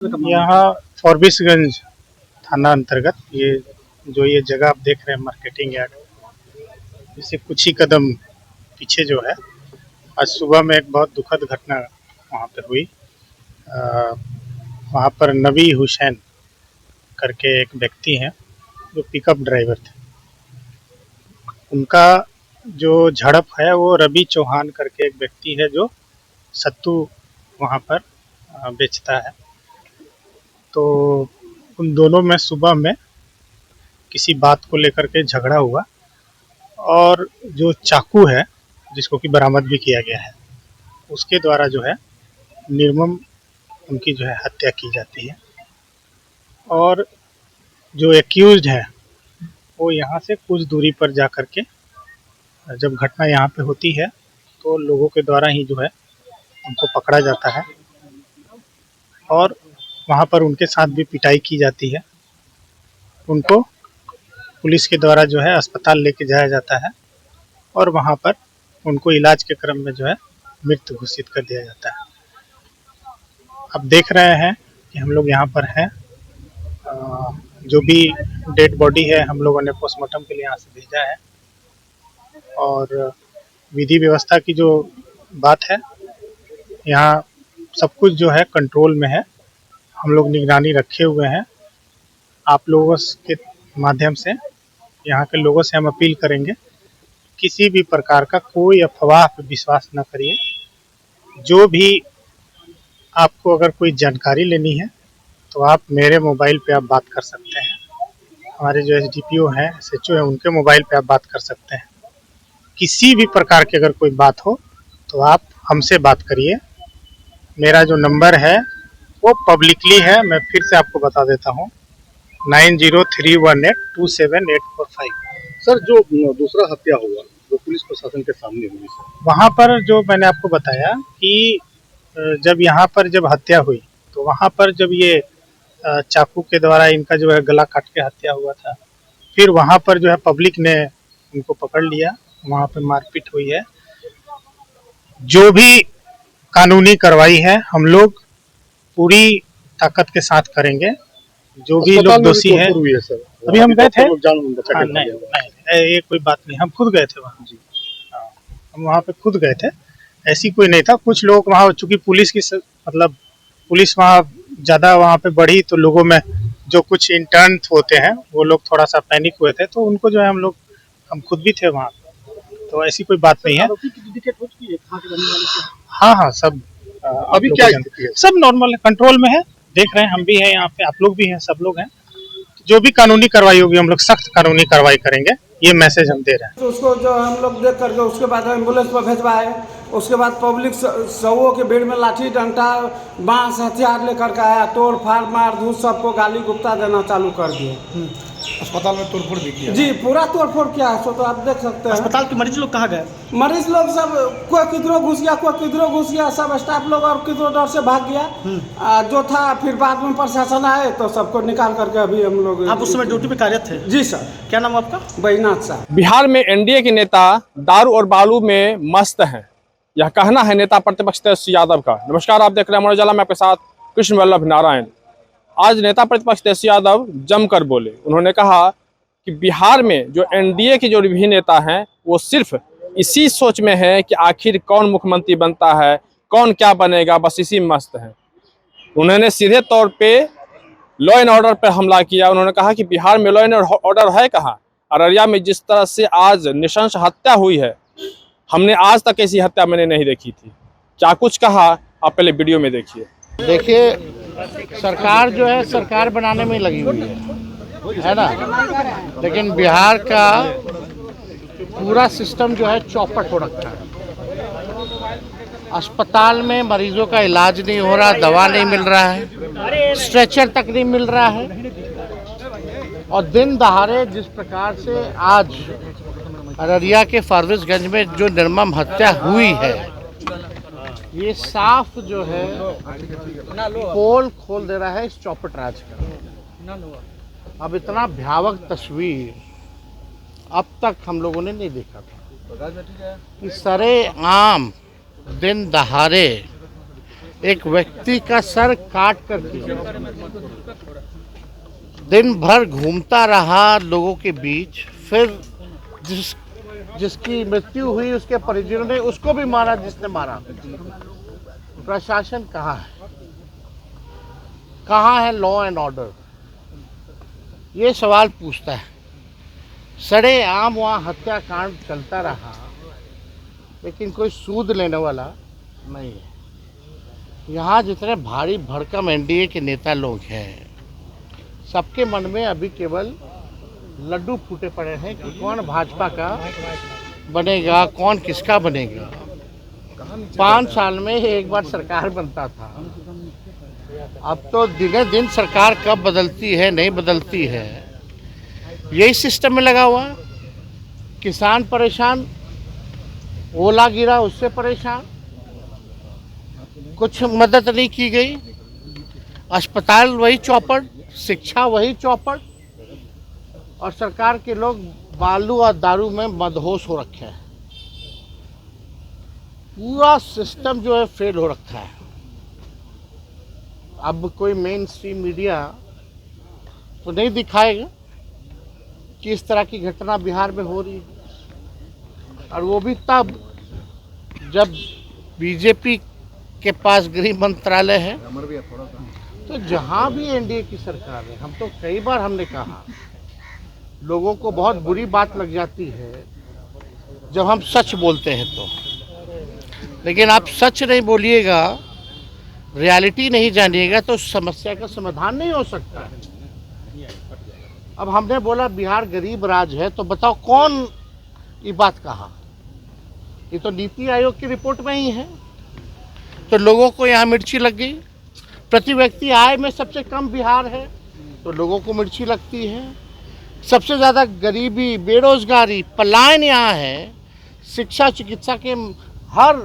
यहाँ फॉरबिसगंज थाना अंतर्गत ये जगह आप देख रहे हैं मार्केटिंग यार्ड, इससे कुछ ही कदम पीछे जो है आज सुबह में एक बहुत दुखद घटना वहाँ पर हुई। वहाँ पर नबी हुसैन करके एक व्यक्ति हैं जो पिकअप ड्राइवर थे। उनका जो झड़प है वो रवि चौहान करके एक व्यक्ति है जो सत्तू वहाँ पर बेचता है। तो उन दोनों में सुबह में किसी बात को लेकर के झगड़ा हुआ और जो चाकू है जिसको कि बरामद भी किया गया है उसके द्वारा जो है निर्मम उनकी जो है हत्या की जाती है। और जो एक्यूज्ड है वो यहाँ से कुछ दूरी पर जा कर के जब घटना यहाँ पे होती है तो लोगों के द्वारा ही जो है उनको पकड़ा जाता है और वहाँ पर उनके साथ भी पिटाई की जाती है। उनको पुलिस के द्वारा जो है अस्पताल लेके जाया जाता है और वहाँ पर उनको इलाज के क्रम में जो है मृत घोषित कर दिया जाता है। अब देख रहे हैं कि हम लोग यहाँ पर हैं, जो भी डेड बॉडी है हम लोगों ने पोस्टमार्टम के लिए यहाँ से भेजा है और विधि व्यवस्था की जो बात है यहाँ सब कुछ जो है कंट्रोल में है। हम लोग निगरानी रखे हुए हैं। आप लोगों के माध्यम से यहाँ के लोगों से हम अपील करेंगे किसी भी प्रकार का कोई अफवाह पर विश्वास न करिए। जो भी आपको अगर कोई जानकारी लेनी है तो आप मेरे मोबाइल पे आप बात कर सकते हैं, हमारे जो एसडीपीओ हैं एसएचओ हैं उनके मोबाइल पे आप बात कर सकते हैं। किसी भी प्रकार की अगर कोई बात हो तो आप हमसे बात करिए। मेरा जो नंबर है वो पब्लिकली है, मैं फिर से आपको बता देता हूँ 9031827845। सर, जो दूसरा हत्या हुआ जो पुलिस प्रशासन के सामने हुई सर, वहाँ पर जो मैंने आपको बताया कि जब यहाँ पर जब हत्या हुई तो वहाँ पर जब ये चाकू के द्वारा इनका जो है गला काट के हत्या हुआ था, फिर वहाँ पर जो है पब्लिक ने उनको पकड़ लिया, वहाँ पे मारपीट हुई है। जो भी कानूनी कार्रवाई है हम लोग पूरी ताकत के साथ करेंगे। जो भी लोग दोषी हैं, अभी हम गए थे, नहीं ये कोई बात नहीं, हम खुद गए थे वहाँ जी, हम वहाँ पे खुद गए थे, ऐसी कोई नहीं था। कुछ लोग वहाँ चूँकि पुलिस की मतलब पुलिस वहाँ ज़्यादा वहाँ पे बढ़ी तो लोगों में जो कुछ इंटर्न होते हैं वो लोग थोड़ा सा पैनिक हुए थे तो उनको जो है हम खुद भी थे वहाँ, तो ऐसी कोई बात नहीं है। हाँ सब अभी क्या स्थिति है? सब नॉर्मल है, कंट्रोल में है, देख रहे हैं, हम भी हैं यहाँ पे, आप लोग भी हैं, सब लोग हैं। जो भी कानूनी कार्रवाई होगी हम लोग सख्त कानूनी कार्रवाई करेंगे, ये मैसेज हम दे रहे हैं। तो उसको जो हम लोग देख करके उसके बाद एम्बुलेंस पर भेजवाए। उसके बाद पब्लिक सौओं के भीड़ में लाठी डंडा बांस हथियार लेकर के आया, तोड़ फाड़ मार धूल सबको गाली गुप्ता देना चालू कर दिए। अस्पताल में तोड़फोड़ भी किया जी, पूरा तोड़फोड़ किया है, सो तो आप देख सकते हैं। अस्पताल के मरीज लोग कहाँ गए? मरीज लोग सब कोई किधरों घुस गया, कोई किधरों घुस गया, सब स्टाफ लोग और किधरों डर से भाग गया। जो था फिर बाद में प्रशासन आए तो सबको निकाल करके अभी हम लोग। आप उस समय ड्यूटी पे कार्यरत थे? जी सर। क्या नाम आपका? बैजनाथ साहब। बिहार में एनडीए के नेता दारू और बालू में मस्त हैं, यह कहना है नेता प्रतिपक्ष तेजस्वी यादव का। नमस्कार, आप देख रहे हैं अमर उजाला, मैं आपके साथ कृष्ण वल्लभ नारायण। आज नेता प्रतिपक्ष तेजस्वी यादव जमकर बोले। उन्होंने कहा कि बिहार में जो एनडीए के जो भी नेता हैं वो सिर्फ इसी सोच में है कि आखिर कौन मुख्यमंत्री बनता है, कौन क्या बनेगा, बस इसी मस्त है। उन्होंने सीधे तौर पे लॉ एंड ऑर्डर पर हमला किया। उन्होंने कहा कि बिहार में लॉ एंड ऑर्डर है कहाँ। अररिया में जिस तरह से आज नृशंस हत्या हुई है, हमने आज तक ऐसी हत्या मैंने नहीं देखी थी। क्या कुछ कहा, आप पहले वीडियो में देखिए। देखिए, सरकार जो है सरकार बनाने में लगी हुई है ना, लेकिन बिहार का पूरा सिस्टम जो है चौपट हो रखा है। अस्पताल में मरीजों का इलाज नहीं हो रहा, दवा नहीं मिल रहा है, स्ट्रेचर तक नहीं मिल रहा है। और दिन दहाड़े जिस प्रकार से आज अररिया के फॉरबिसगंज में जो निर्मम हत्या हुई है, ये साफ जो है पोल खोल दे रहा है इस चौपट राज का। अब इतना भयावह तस्वीर अब तक हम लोगों ने नहीं देखा था कि सरेआम दिन दहाड़े एक व्यक्ति का सर काट करके दिन भर घूमता रहा लोगों के बीच, फिर जिसकी मृत्यु हुई उसके परिजनों ने उसको भी मारा जिसने मारा। प्रशासन कहाँ है? कहाँ है लॉ एंड ऑर्डर? ये सवाल पूछता है। सड़े आम वहाँ हत्याकांड चलता रहा, लेकिन कोई सूद लेने वाला नहीं है। यहाँ जितने भारी भड़कम एनडीए के नेता लोग हैं, सबके मन में अभी केवल लड्डू फूटे पड़े हैं कि कौन भाजपा का बनेगा, कौन किसका बनेगा। 5 साल में एक बार सरकार बनता था, अब तो दिने दिन सरकार कब बदलती है नहीं बदलती है, यही सिस्टम में लगा हुआ। किसान परेशान, ओला गिरा उससे परेशान, कुछ मदद नहीं की गई। अस्पताल वही चौपट, शिक्षा वही चौपट, और सरकार के लोग बालू और दारू में मदहोश हो रखे हैं। पूरा सिस्टम जो है फेल हो रखा है। अब कोई मेन स्ट्रीम मीडिया तो नहीं दिखाएगा कि इस तरह की घटना बिहार में हो रही है, और वो भी तब जब बीजेपी के पास गृह मंत्रालय है। तो जहाँ भी एनडीए की सरकार है, हम तो कई बार हमने कहा, लोगों को बहुत बुरी बात लग जाती है जब हम सच बोलते हैं तो, लेकिन आप सच नहीं बोलिएगा, रियलिटी नहीं जानिएगा तो समस्या का समाधान नहीं हो सकता है। अब हमने बोला बिहार गरीब राज्य है, तो बताओ कौन ये बात कहा? ये तो नीति आयोग की रिपोर्ट में ही है। तो लोगों को यहाँ मिर्ची लग गई। प्रति व्यक्ति आय में सबसे कम बिहार है, तो लोगों को मिर्ची लगती है। सबसे ज़्यादा गरीबी, बेरोजगारी, पलायन यहाँ है। शिक्षा चिकित्सा के हर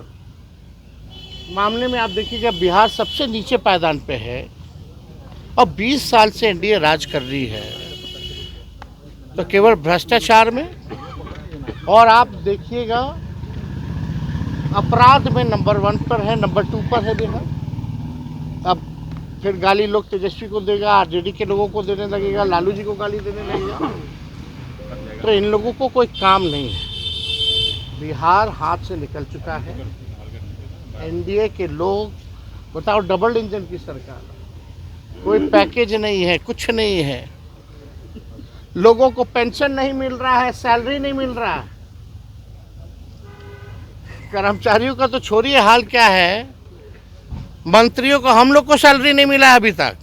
मामले में आप देखिएगा बिहार सबसे नीचे पायदान पे है, और 20 साल से एनडीए राज कर रही है। तो केवल भ्रष्टाचार में, और आप देखिएगा अपराध में नंबर 1 पर है, नंबर 2 पर है बिहार। अब फिर गाली लोग तेजस्वी को देगा, आरजेडी के लोगों को देने लगेगा, लालू जी को गाली देने लगेगा। तो इन लोगों को कोई काम नहीं है। बिहार हाथ से निकल चुका है। एनडीए के लोग, बताओ, डबल इंजन की सरकार, कोई पैकेज नहीं है, कुछ नहीं है। लोगों को पेंशन नहीं मिल रहा है, सैलरी नहीं मिल रहा है। कर्मचारियों का तो छोड़िए, हाल क्या है, मंत्रियों को, हम लोग को सैलरी नहीं मिला है अभी तक।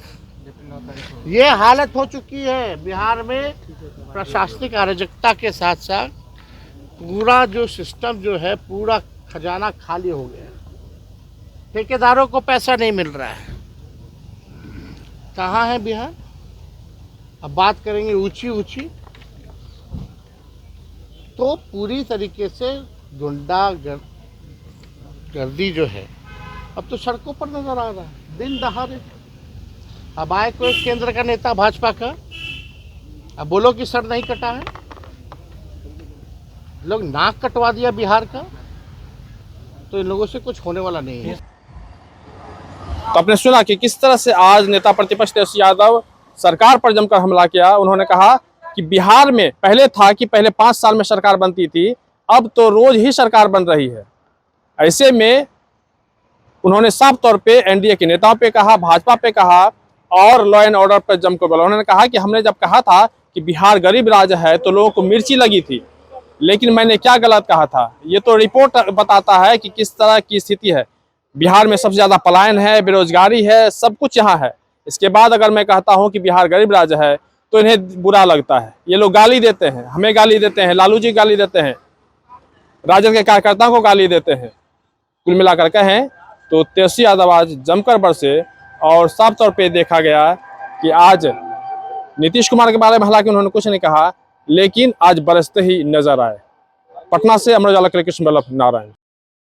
ये हालत हो चुकी है बिहार में। प्रशासनिक अराजकता के साथ साथ पूरा जो सिस्टम जो है, पूरा खजाना खाली हो गया। ठेकेदारों को पैसा नहीं मिल रहा है। कहाँ है बिहार? अब बात करेंगे ऊंची ऊंची, तो पूरी तरीके से गुंडागर्दी जो है अब तो सड़कों पर नजर आ रहा है, दिन दहाड़े। अब आए कोई केंद्र का नेता भाजपा का, अब बोलो कि सर नहीं कटा है। लोग नाक कटवा दिया बिहार का, तो इन लोगों से कुछ होने वाला नहीं है। तो आपने सुना कि किस तरह से आज नेता प्रतिपक्ष तेजस्वी यादव सरकार पर जमकर हमला किया। उन्होंने कहा कि बिहार में पहले था कि पहले 5 साल में सरकार बनती थी, अब तो रोज ही सरकार बन रही है। ऐसे में उन्होंने साफ तौर पे एनडीए के नेताओं पे कहा, भाजपा पे कहा, और लॉ एंड ऑर्डर पर जमकर बोला। उन्होंने कहा कि हमने जब कहा था कि बिहार गरीब राज्य है तो लोगों को मिर्ची लगी थी, लेकिन मैंने क्या गलत कहा था। ये तो रिपोर्ट बताता है कि किस तरह की स्थिति है। बिहार में सबसे ज़्यादा पलायन है, बेरोजगारी है, सब कुछ यहाँ है। इसके बाद अगर मैं कहता हूँ कि बिहार गरीब राज्य है तो इन्हें बुरा लगता है। ये लोग गाली देते हैं, हमें गाली देते हैं, लालू जी गाली देते हैं, राजद के कार्यकर्ताओं को गाली देते हैं। कुल मिलाकर कहें तो तेजस्वी यादव आज जमकर बरसे, और साफ तौर पे देखा गया कि आज नीतीश कुमार के बारे में हालांकि उन्होंने कुछ नहीं कहा, लेकिन आज बरसते ही नजर आए। पटना से अमर उजाला के लिए कृष्ण वल्लभ नारायण।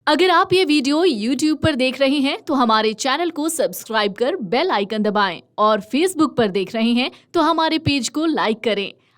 अगर आप ये वीडियो YouTube पर देख रहे हैं तो हमारे चैनल को सब्सक्राइब कर बेल आइकन दबाएं, और Facebook पर देख रहे हैं तो हमारे पेज को लाइक करें।